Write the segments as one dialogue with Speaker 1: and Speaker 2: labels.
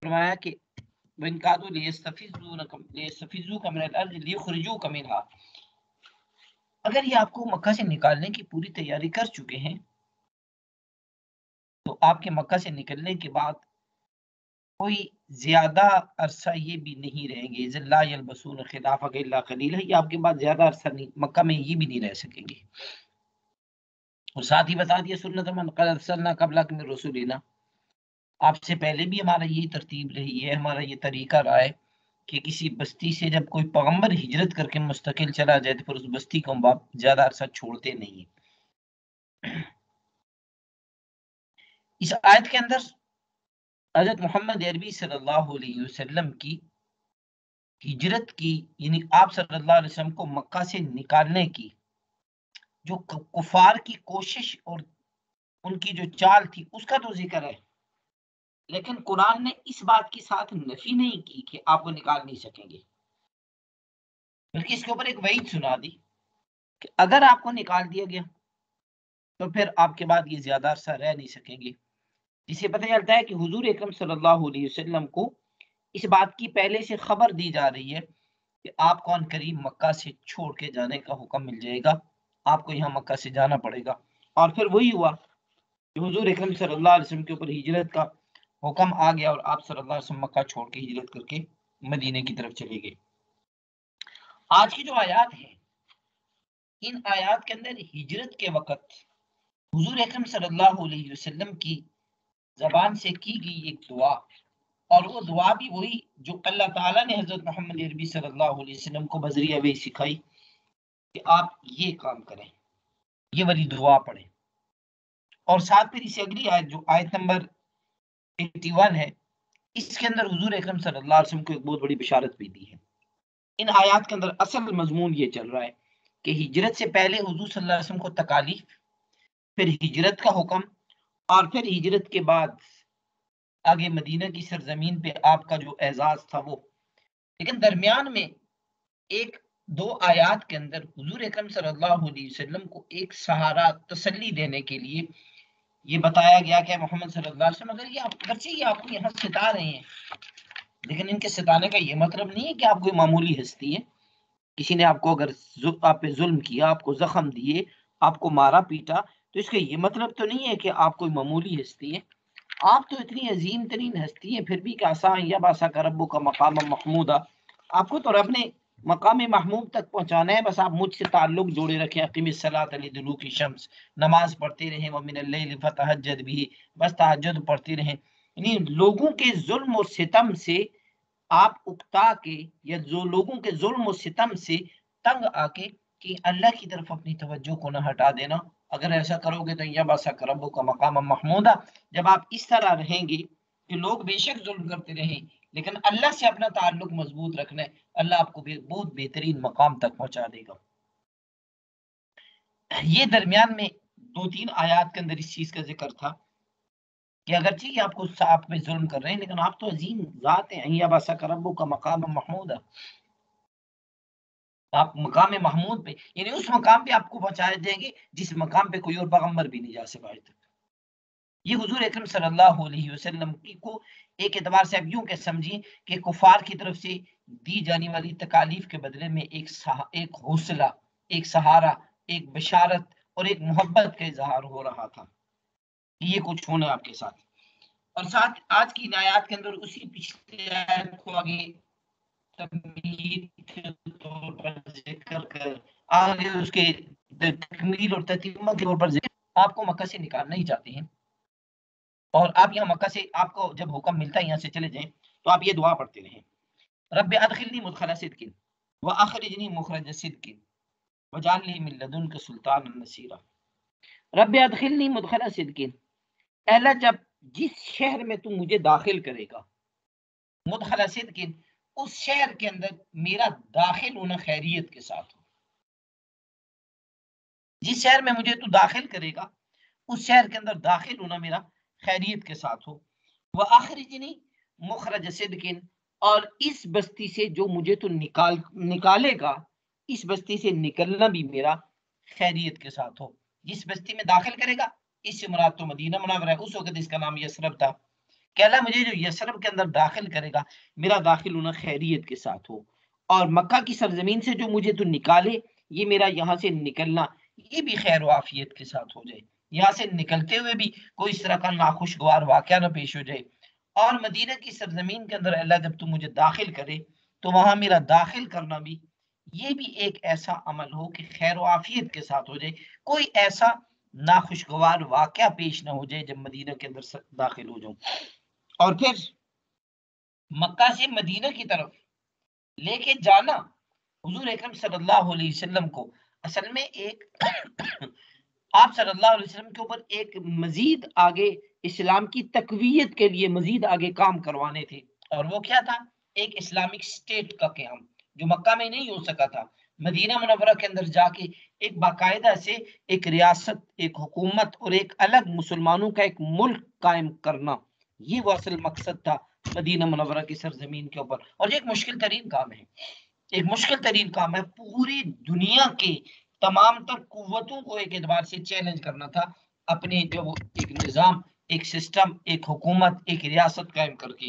Speaker 1: فرمایا کہ وَإِن كَادُوا لِيَسْتَفِزُّوكَ مِنَ الْأَرْضِ لِيُخْرِجُوكَ مِنْهَا، اگر یہ آپ کو مکہ سے نکالنے کی پوری تیاری کر چکے ہیں تو آپ کے مکہ سے نکلنے کے بعد کوئی زیادہ عرصہ یہ بھی نہیں رہیں گے، لا يلبسون خلافك الا قليلا، یہ آپ کے بعد زیادہ عرصہ نہیں، مکہ میں یہ بھی نہیں رہ سکیں گے۔ اور ساتھ ہی بتا دیا سنت من قد ارسلنا قبلک من رسولنا، آپ سے پہلے بھی ہمارا یہی ترتیب رہی ہے، ہمارا یہ طریقہ رہا ہے کہ کسی بستی سے جب کوئی پیغمبر ہجرت کر کے مستقل چلا جائے تو پھر اس بستی کو ہم زیادہ عرصہ چھوڑتے نہیں ہیں۔ اس آیت کے اندر حضرت محمد عربی صلی اللہ علیہ وسلم کی ہجرت کی، یعنی آپ صلی اللہ علیہ وسلم کو مکہ سے نکالنے کی جو کفار کی کوشش اور ان کی جو چال تھی اس کا تو ذکر ہے، لیکن قرآن نے اس بات کے ساتھ نفی نہیں کی کہ آپ کو نکال نہیں سکیں گے، بلکہ اس کے اوپر ایک وعید سنا دی کہ اگر آپ کو نکال دیا گیا تو پھر آپ کے بعد یہ زیادہ عرصہ رہ نہیں سکیں گے، جسے پتہ چلتا ہے کہ حضور اکرم صلی اللہ علیہ وسلم کو اس بات کی پہلے سے خبر دی جا رہی ہے کہ آپ کو ان قریب مکہ سے چھوڑ کے جانے کا حکم مل جائے گا، آپ کو یہاں مکہ سے جانا پڑے گا۔ اور پھر وہی ہوا کہ حضور اکرم صلی اللہ علیہ وسلم کے اوپر ہجرت کا حکم آ گیا اور آپ صلی اللہ علیہ وسلم مکہ چھوڑ کے ہجرت کر کے مدینے کی طرف چلے گئے۔ آج کی جو آیات ہیں، ان آیات کے اندر ہجرت کے وقت حضور اکرم صلی اللہ علیہ وسلم کی زبان سے کی گئی ایک دعا، اور وہ دعا بھی وہی جو اللہ تعالیٰ نے حضرت محمد عربی صلی اللہ علیہ وسلم کو بذریعہ وحی سکھائی کہ آپ یہ کام کریں، یہ والی دعا پڑھیں۔ اور ساتھ پھر اسے اگلی آیت جو آیت نمبر 81 ہے، اس کے اندر حضور اکرم صلی اللہ علیہ وسلم کو ایک بہت بڑی بشارت بھی دی ہے۔ ان آیات کے اندر اصل مضمون یہ چل رہا ہے کہ ہجرت سے پہلے حضور صلی اللہ علیہ وسلم کو تکالیف، پھر ہجرت کا حکم، اور پھر ہجرت کے بعد آگے مدینہ کی سرزمین پہ آپ کا جو اعزاز تھا وہ۔ لیکن درمیان میں ایک دو آیات کے اندر حضور اکرم صلی اللہ علیہ وسلم کو ایک سہارا، تسلی دینے کے لیے یہ بتایا گیا کہ محمد صلی اللہ علیہ وسلم اگر یہ اگرچہ یہ آپ کو یہاں ستا رہے ہیں، لیکن ان کے ستانے کا یہ مطلب نہیں ہے کہ آپ کوئی معمولی ہستی ہے، کسی نے آپ کو اگر آپ پہ ظلم کیا، آپ کو زخم دیے، آپ کو مارا پیٹا، تو اس کا یہ مطلب تو نہیں ہے کہ آپ کوئی معمولی ہستی ہے، آپ تو اتنی عظیم ترین ہستی ہیں، پھر بھی کہ آسان یا باسا کا ربو کا مقام محمودہ، آپ کو تو رب نے مقام محمود تک پہنچانا ہے، بس آپ مجھ سے تعلق جوڑے رکھیں، اقیم الصلاۃ لدلوک الشمس، نماز پڑھتے رہیں، ومن اللیل فتہجد بھی، بس تہجد پڑھتے رہیں، یعنی لوگوں کے ظلم و ستم سے آپ اکتا کے، یا جو لوگوں کے ظلم و ستم سے تنگ آ کے کہ اللہ کی طرف اپنی توجہ کو نہ ہٹا دینا، اگر ایسا کرو گے تو یا باسا کربو کا مقام محمودہ، جب آپ اس طرح رہیں گے کہ لوگ بے شک ظلم کرتے رہیں لیکن اللہ سے اپنا تعلق مضبوط رکھنا ہے، اللہ آپ کو بہت بہترین مقام تک پہنچا دے گا۔ یہ درمیان میں دو تین آیات کے اندر اس چیز کا ذکر تھا کہ اگرچہ یہ آپ پہ ظلم کر رہے ہیں لیکن آپ تو عظیم ذات ہیں، یا باسا کربو کا مقام محمودہ، آپ مقام محمود پہ، یعنی اس مقام پہ آپ کو پہنچائے دیں گے جس مقام پہ کوئی اور پیغمبر بھی نہیں جا سکا آج تک۔ یہ حضور اکرم صلی اللہ علیہ وسلم کی کو ایک اعتبار سے اب یوں کہ سمجھیں کہ کفار کی طرف سے دی جانے والی تکالیف کے بدلے میں ایک حوصلہ، ایک سہارا، ایک بشارت اور ایک محبت کا اظہار ہو رہا تھا، یہ کچھ ہونا آپ کے ساتھ۔ اور ساتھ آج کی آیات کے اندر اسی پچھلے آیت کو آگے تمہید کے طور پر ذکر کر آگے اس کے تکمیل اور تتمہ کے طور پر ذکر، آپ کو مکہ سے نکالنا ہی چاہتے ہیں، اور آپ یہاں مکہ سے آپ کو جب حکم ملتا ہے یہاں سے چلے جائیں تو آپ یہ دعا پڑھتے رہیں، رب ادخلنی مدخل صدق واخرجنی مخرج صدق واجعل لی من لدنک سلطانا نصیرا۔ رب ادخلنی مدخل صدق، اے اللہ جب جس شہر میں تو مجھے داخل کرے گا، مدخل صدق، اس شہر کے اندر میرا داخل ہونا خیریت کے ساتھ ہو، جس شہر میں مجھے تو داخل کرے گا اس شہر کے اندر داخل ہونا میرا خیریت کے ساتھ ہو، وَأَخْرِجْنِي مُخْرَجَ صِدْقٍ، اور اس بستی سے جو مجھے تو نکالے گا، اس بستی سے نکلنا بھی میرا خیریت کے ساتھ ہو، جس بستی میں داخل کرے گا، اس سے مراد تو مدینہ منورہ ہے، اس وقت اس کا نام یثرب تھا، کہ اللہ مجھے جو یثرب کے اندر داخل کرے گا میرا داخل ہونا خیریت کے ساتھ ہو، اور مکہ کی سرزمین سے جو مجھے تو نکالے یہ میرا یہاں سے نکلنا یہ بھی خیر و عافیت کے ساتھ ہو جائے، یہاں سے نکلتے ہوئے بھی کوئی اس طرح کا ناخوشگوار واقعہ نہ پیش ہو جائے، اور مدینہ کی سرزمین کے اندر اللہ جب تو مجھے داخل کرے تو وہاں میرا داخل کرنا بھی یہ بھی ایک ایسا عمل ہو کہ خیر و عافیت کے ساتھ ہو جائے، کوئی ایسا ناخوشگوار واقعہ پیش نہ ہو جائے جب مدینہ کے اندر داخل ہو جاؤں۔ اور پھر مکہ سے مدینہ کی طرف لے کے جانا حضور اکرم صلی اللہ علیہ وسلم کو اصل میں ایک آپ صلی اللہ علیہ وسلم کے اوپر ایک مزید آگے اسلام کی تقویت کے لیے مزید آگے کام کروانے تھے، اور وہ کیا تھا؟ ایک اسلامک اسٹیٹ کا قیام جو مکہ میں نہیں ہو سکا تھا، مدینہ منورہ کے اندر جا کے ایک باقاعدہ سے ایک ریاست، ایک حکومت اور ایک الگ مسلمانوں کا ایک ملک قائم کرنا، یہ وہ اصل مقصد تھا مدینہ منورہ کی سرزمین کے اوپر۔ اور یہ ایک مشکل ترین کام ہے، ایک مشکل ترین کام ہے، پوری دنیا کے تمام تر قوتوں کو ایک اعتبار سے چیلنج کرنا تھا اپنے جو ایک نظام، ایک سسٹم، ایک حکومت، ایک ریاست قائم کر کے،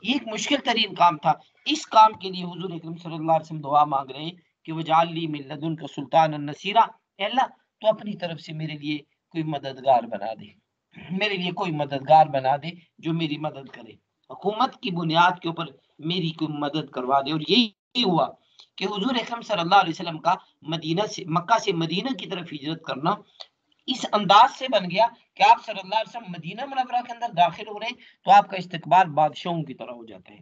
Speaker 1: یہ ایک مشکل ترین کام تھا۔ اس کام کے لیے حضور اکرم صلی اللہ علیہ وسلم دعا مانگ رہے ہیں کہ وجعل لی من لدنک سلطانا نصیرا، اے اللہ تو اپنی طرف سے میرے لیے کوئی مددگار بنا دے، میرے لیے کوئی مددگار بنا دے جو میری مدد کرے، حکومت کی بنیاد کے اوپر میری کوئی مدد کروا دے۔ اور یہی ہوا کہ حضور اکرم صلی اللہ علیہ وسلم کا مکہ سے مدینہ کی طرف ہجرت کرنا اس انداز سے بن گیا کہ آپ صلی اللہ علیہ وسلم مدینہ منورہ کے اندر داخل ہو رہے ہیں تو آپ کا استقبال بادشاہوں کی طرح ہو جاتا ہے،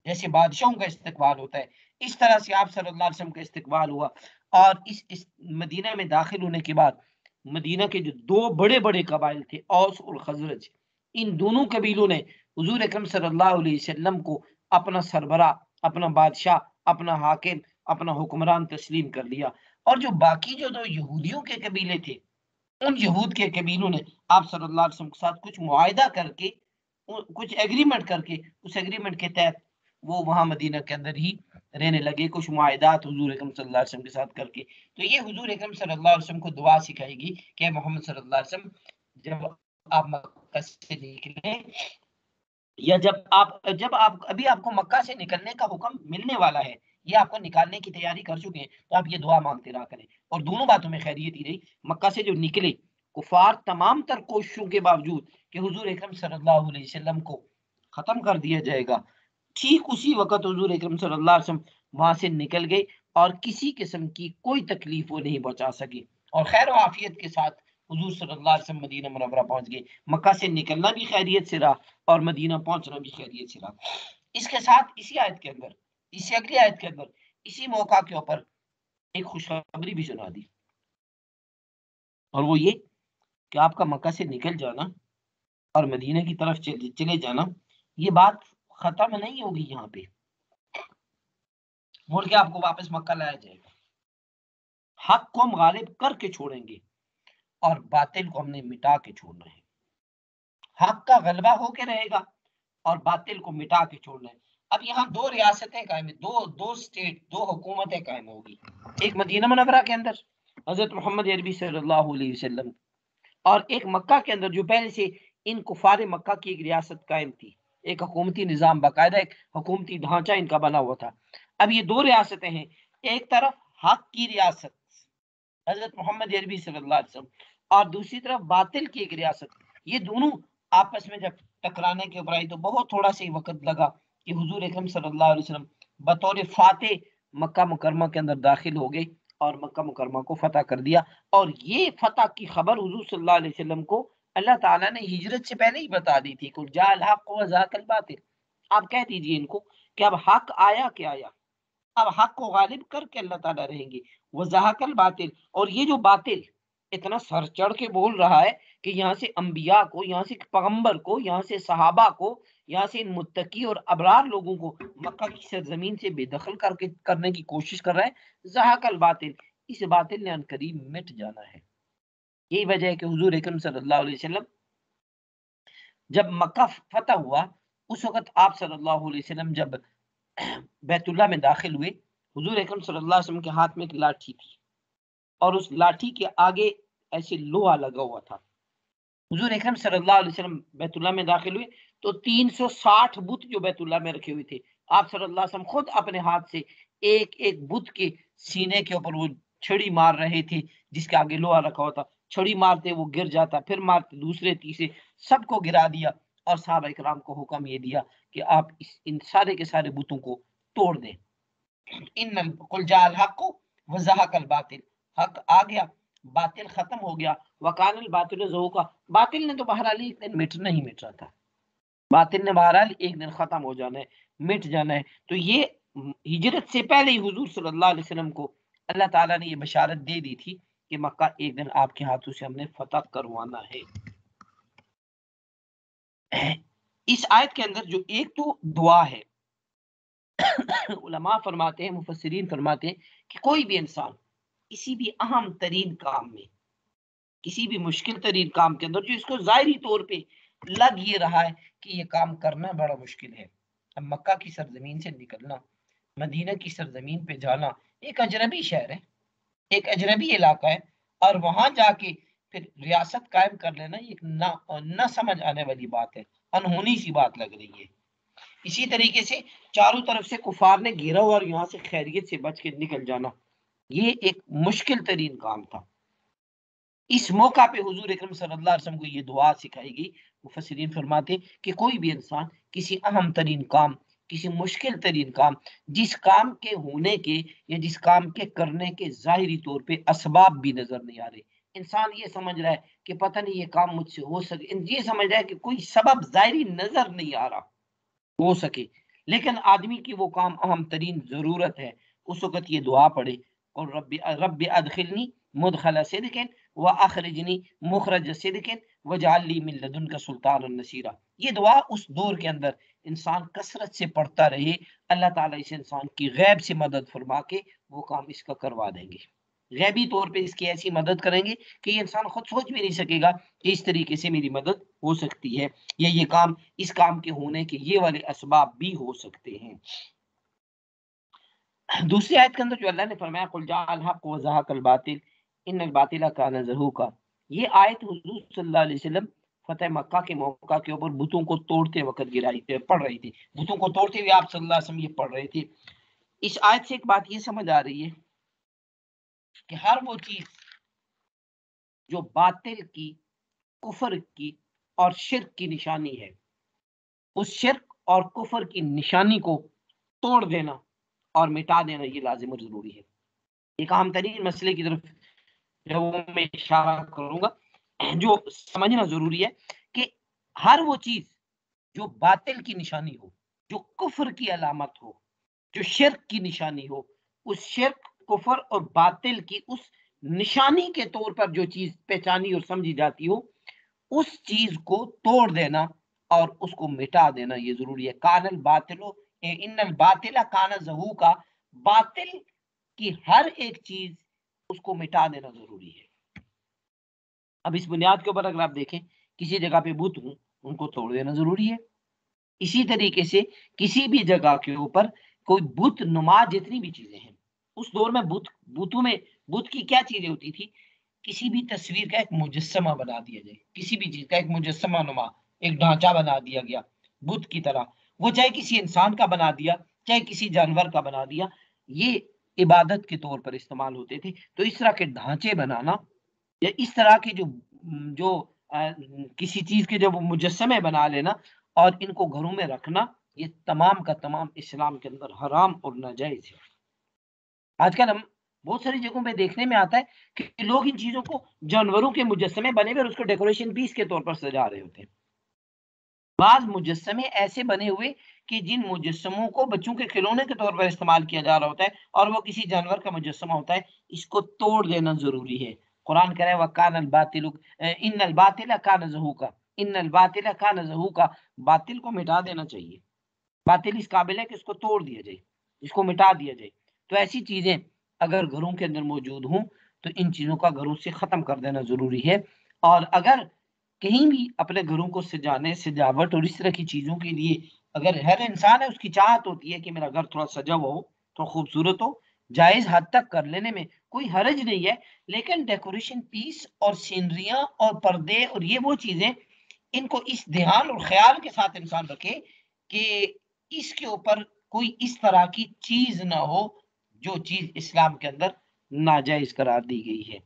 Speaker 1: جیسے بادشاہوں کا استقبال ہوتا ہے اس طرح سے آپ صلی اللہ علیہ وسلم کا استقبال ہوا۔ اور اس مدینہ میں داخل ہونے کے بعد مدینہ کے جو دو بڑے بڑے قبائل تھے اوس اور خزرج، ان دونوں قبیلوں نے حضور اکرم صلی اللہ علیہ وسلم کو اپنا سربراہ، اپنا بادشاہ، اپنا حاکم، اپنا حکمران تسلیم کر لیا۔ اور جو باقی جو دو یہودیوں کے قبیلے تھے ان یہود کے قبیلوں نے آپ صلی اللہ علیہ وسلم کے ساتھ کچھ معاہدہ کر کے، کچھ ایگریمنٹ کر کے، اس ایگریمنٹ کے تحت وہ وہاں مدینہ کے اندر ہی رہنے لگے، کچھ معاہدات حضور اکرم صلی اللہ علیہ وسلم کے ساتھ کر کے۔ تو یہ حضور اکرم صلی اللہ علیہ وسلم کو دعا سکھائے گی کہ محمد صلی اللہ علیہ وسلم جب آپ مکہ سے نکلیں، یا جب آپ ابھی آپ کو مکہ سے نکلنے کا حکم ملنے والا ہے، یہ آپ کو نکالنے کی تیاری کر چکے ہیں، تو آپ یہ دعا مانگتے رہا کریں۔ اور دونوں باتوں میں خیریت ہی رہی، مکہ سے جو نکلے کفار تمام تر کوششوں کے باوجود کہ حضور اکرم صلی اللہ علیہ وسلم کو ختم کر دیا جائے گا، ٹھیک اسی وقت حضور اکرم صلی اللہ علیہ وسلم وہاں سے نکل گئے اور کسی قسم کی کوئی تکلیف وہ نہیں بچا سکے، اور خیر و عافیت کے ساتھ حضور صلی اللہ علیہ وسلم مدینہ منورہ پہنچ گئے۔ مکہ سے نکلنا بھی خیریت سے رہا اور مدینہ پہنچنا بھی خیریت سے رہا۔ اس کے ساتھ اسی آیت کے اندر، اسی اگلی آیت کے اندر، اسی موقع کے اوپر ایک خوشخبری بھی سنا دی، اور وہ یہ کہ آپ کا مکہ سے نکل جانا اور مدینہ کی طرف چلے جانا یہ بات ختم نہیں ہوگی، یہاں پہ مڑ کے آپ کو واپس مکہ لایا جائے گا، حق کو ہم غالب کر کے چھوڑیں گے اور باطل کو ہم نے مٹا کے چھوڑنا ہے، حق کا غلبہ ہو کے رہے گا اور باطل کو مٹا کے چھوڑنا ہے۔ اب یہاں دو ریاستیں قائم ہیں، دو اسٹیٹ، دو حکومتیں قائم ہوگی، ایک مدینہ منورہ کے اندر حضرت محمد عربی صلی اللہ علیہ وسلم، اور ایک مکہ کے اندر جو پہلے سے ان کفار مکہ کی ایک ریاست قائم تھی، ایک حکومتی نظام، باقاعدہ ایک حکومتی ڈھانچہ ان کا بنا ہوا تھا۔ اب یہ دو ریاستیں ہیں، ایک طرف حق کی ریاست حضرت محمد عربی صلی اللہ علیہ وسلم، اور دوسری طرف باطل کی ایک ریاست، یہ دونوں آپس میں جب ٹکرانے کے اوپر آئی تو بہت تھوڑا سا ہی وقت لگا کہ حضور اکرم صلی اللہ علیہ وسلم بطور فاتح مکہ مکرمہ کے اندر داخل ہو گئے اور مکہ مکرمہ کو فتح کر دیا۔ اور یہ فتح کی خبر حضور صلی اللہ علیہ وسلم کو اللہ تعالیٰ نے ہجرت سے پہلے ہی بتا دی تھی، قل جاء الحق وزهق الباطل، آپ کہہ دیجئے ان کو کہ اب حق آیا کہ آیا، اب حق کو غالب کر کے اللہ تعالیٰ رہیں گے، وزهق الباطل، اور یہ جو باطل اتنا سر چڑھ کے بول رہا ہے کہ یہاں سے انبیاء کو، یہاں سے پیغمبر کو، یہاں سے صحابہ کو، یہاں سے ان متقی اور ابرار لوگوں کو مکہ کی سرزمین سے بے دخل کرنے کی کوشش کر رہا ہے، زہق الباطل، اس باطل نے ان قریب مٹ جانا ہے۔ یہی وجہ ہے کہ حضور اکرم صلی اللہ علیہ وسلم جب مکہ فتح ہوا اس وقت آپ صلی اللہ علیہ وسلم جب بیت اللہ میں داخل ہوئے، حضور اکرم صلی اللہ علیہ وسلم کے ہاتھ میں ایک لاٹھی تھی، اور اس لاٹھی کے آگے ایسے لوہا لگا ہوا تھا، حضور اکرم صلی اللہ علیہ وسلم بیت اللہ میں داخل ہوئے تو 360 بت جو بیت اللہ میں رکھے ہوئے تھے، آپ صلی اللہ علیہ وسلم خود اپنے ہاتھ سے ایک ایک بت کے سینے کے اوپر وہ چھڑی مار رہے تھے، جس کے آگے لوہا رکھا ہوتا، چھڑی مارتے وہ گر جاتا، پھر مارتے دوسرے تیسرے، سب کو گرا دیا اور صحابہ اکرام کو حکم یہ دیا کہ آپ ان سارے کے سارے بتوں کو توڑ دیں۔ قل جاء الحق وزهق الباطل، حق آ گیا، باطل ختم ہو گیا، وکان الباطل زہوقا، باطل نے تو بہرحال ایک دن مٹنا ہی مٹ رہا تھا، باطل نے بہرحال ایک دن ختم ہو جانا ہے، مٹ جانا ہے۔ تو یہ ہجرت سے پہلے ہی حضور صلی اللہ علیہ وسلم کو اللہ تعالیٰ نے یہ بشارت دے دی تھی کہ مکہ ایک دن آپ کے ہاتھوں سے ہم نے فتح کروانا ہے۔ اس آیت کے اندر جو ایک تو دعا ہے، علماء فرماتے ہیں، مفسرین فرماتے ہیں کہ کوئی بھی انسان کسی بھی اہم ترین کام میں، کسی بھی مشکل ترین کام کے اندر جو اس کو ظاہری طور پہ لگ یہ رہا ہے کہ یہ کام کرنا بڑا مشکل ہے، اب مکہ کی سرزمین سے نکلنا، مدینہ کی سرزمین پہ جانا، ایک اجنبی شہر ہے، ایک اجنبی علاقہ ہے، اور وہاں جا کے پھر ریاست قائم کر لینا یہ نہ سمجھ آنے والی بات ہے، انہونی سی بات لگ رہی ہے۔ اسی طریقے سے چاروں طرف سے کفار نے گھیرا ہوا اور یہاں سے خیریت سے بچ کے نکل جانا، یہ ایک مشکل ترین کام تھا۔ اس موقع پہ حضور اکرم صلی اللہ علیہ وسلم کو یہ دعا سکھائی گئی۔ مفسرین فرماتے کہ کوئی بھی انسان کسی اہم ترین کام، کسی مشکل ترین کام، جس کام کے ہونے کے یا جس کام کے کرنے کے ظاہری طور پہ اسباب بھی نظر نہیں آ رہے، انسان یہ سمجھ رہا ہے کہ پتہ نہیں یہ کام مجھ سے ہو سکے، یہ سمجھ رہا ہے کہ کوئی سبب ظاہری نظر نہیں آ رہا ہو سکے، لیکن آدمی کی وہ کام اہم ترین ضرورت ہے، اس وقت یہ دعا پڑھے، اور رب ادخلنی مدخل صدق واخرجنی مخرج صدق واجعل لی من لدنک سلطانا نصیرا۔ یہ دعا اس دور کے اندر انسان کثرت سے پڑھتا رہے، اللہ تعالیٰ اس انسان کی غیب سے مدد فرما کے وہ کام اس کا کروا دیں گے، غیبی طور پہ اس کی ایسی مدد کریں گے کہ یہ انسان خود سوچ بھی نہیں سکے گا کہ اس طریقے سے میری مدد ہو سکتی ہے، یا یہ کام، اس کام کے ہونے کے یہ والے اسباب بھی ہو سکتے ہیں۔ دوسری آیت کے اندر جو اللہ نے فرمایا قل جاء الحق وزهق الباطل ان الباطل کان زہوقا، یہ آیت حضور صلی اللہ علیہ وسلم فتح مکہ کے موقع کے اوپر بتوں کو توڑتے وقت پڑھ رہی تھی، بتوں کو توڑتے ہوئے آپ صلی اللہ علیہ وسلم یہ پڑھ رہے تھے۔ اس آیت سے ایک بات یہ سمجھ آ رہی ہے کہ ہر وہ چیز جو باطل کی، کفر کی اور شرک کی نشانی ہے، اس شرک اور کفر کی نشانی کو توڑ دینا اور مٹا دینا یہ لازم اور ضروری ہے۔ ایک اہم ترین مسئلے کی طرف جو میں اشارہ کروں گا، جو سمجھنا ضروری ہے کہ ہر وہ چیز جو باطل کی نشانی ہو، جو کفر کی علامت ہو، جو شرک کی نشانی ہو، اس شرک، کفر اور باطل کی اس نشانی کے طور پر جو چیز پہچانی اور سمجھی جاتی ہو، اس چیز کو توڑ دینا اور اس کو مٹا دینا یہ ضروری ہے۔ کان الباطل ان الباطل کان زہوقا، باطل کی ہر ایک چیز اس کو مٹا دینا ضروری ہے۔ اب اس بنیاد کے اوپر اگر آپ دیکھیں، کسی جگہ پہ بت ہوں، ان کو توڑ دینا ضروری ہے۔ اسی طریقے سے کسی بھی جگہ کے اوپر کوئی بت نما جتنی بھی چیزیں ہیں، اس دور میں بتوں میں بت کی کیا چیزیں ہوتی تھی؟ کسی بھی تصویر کا ایک مجسمہ بنا دیا جائے، کسی بھی چیز کا ایک مجسمہ نما، ایک ڈھانچہ بنا دیا گیا بت کی طرح، وہ چاہے کسی انسان کا بنا دیا، چاہے کسی جانور کا بنا دیا، یہ عبادت کے طور پر استعمال ہوتے تھے۔ تو اس طرح کے ڈھانچے بنانا یا اس طرح کے جو کسی چیز کے جب مجسمے بنا لینا اور ان کو گھروں میں رکھنا، یہ تمام کا تمام اسلام کے اندر حرام اور ناجائز ہے۔ آج کل ہم بہت ساری جگہوں پہ دیکھنے میں آتا ہے کہ لوگ ان چیزوں کو جانوروں کے مجسمے بنے ہوئے اور اس کو ڈیکوریشن پیس کے طور پر سجا رہے ہوتے ہیں۔ بعض مجسمے ایسے بنے ہوئے کہ جن مجسموں کو بچوں کے کھلونے کے طور پر استعمال کیا جا رہا ہوتا ہے اور وہ کسی جانور کا مجسمہ ہوتا ہے، اس کو توڑ دینا ضروری ہے۔ قرآن کہہ رہا ہے وَكَانَ الْبَاطِلُ إِنَّ الْبَاطِلَ كَانَ زَهُوقًا، إِنَّ الْبَاطِلَ كَانَ زَهُوقًا، باطل کو مٹا دینا چاہیے، باطل اس قابل ہے کہ اس کو توڑ دیا جائے، اس کو مٹا دیا جائے۔ تو ایسی چیزیں اگر گھروں کے اندر موجود ہوں تو ان چیزوں کا گھروں سے ختم کر دینا ضروری ہے۔ اور اگر کہیں بھی اپنے گھروں کو سجانے، سجاوٹ اور اس طرح کی چیزوں کے لیے، اگر ہر انسان ہے اس کی چاہت ہوتی ہے کہ میرا گھر تھوڑا سجا ہوا ہو، تھوڑا خوبصورت ہو، جائز حد تک کر لینے میں کوئی حرج نہیں ہے، لیکن ڈیکوریشن پیس اور سینریاں اور پردے اور یہ وہ چیزیں، ان کو اس دھیان اور خیال کے ساتھ انسان رکھے کہ اس کے اوپر کوئی اس طرح کی چیز نہ ہو جو چیز اسلام کے اندر ناجائز قرار دی گئی ہے۔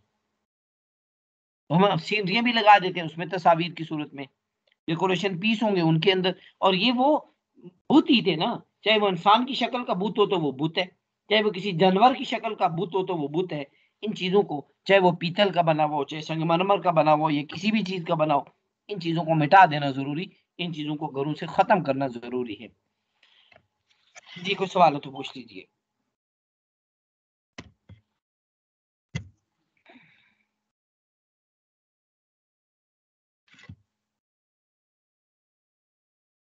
Speaker 1: ہم سینریاں بھی لگا دیتے ہیں اس میں تصاویر کی صورت میں، ڈیکوریشن پیس ہوں گے ان کے اندر، اور یہ وہ بت ہی تھے نا، چاہے وہ انسان کی شکل کا بت ہو تو وہ بت ہے، چاہے وہ کسی جانور کی شکل کا بت ہو تو وہ بت ہے۔ ان چیزوں کو، چاہے وہ پیتل کا بنا ہو، چاہے سنگ مرمر کا بنا ہو، یا کسی بھی چیز کا بنا ہو، ان چیزوں کو مٹا دینا ضروری، ان چیزوں کو گھروں سے ختم کرنا ضروری ہے۔ جی کوئی سوال ہو تو پوچھ لیجیے۔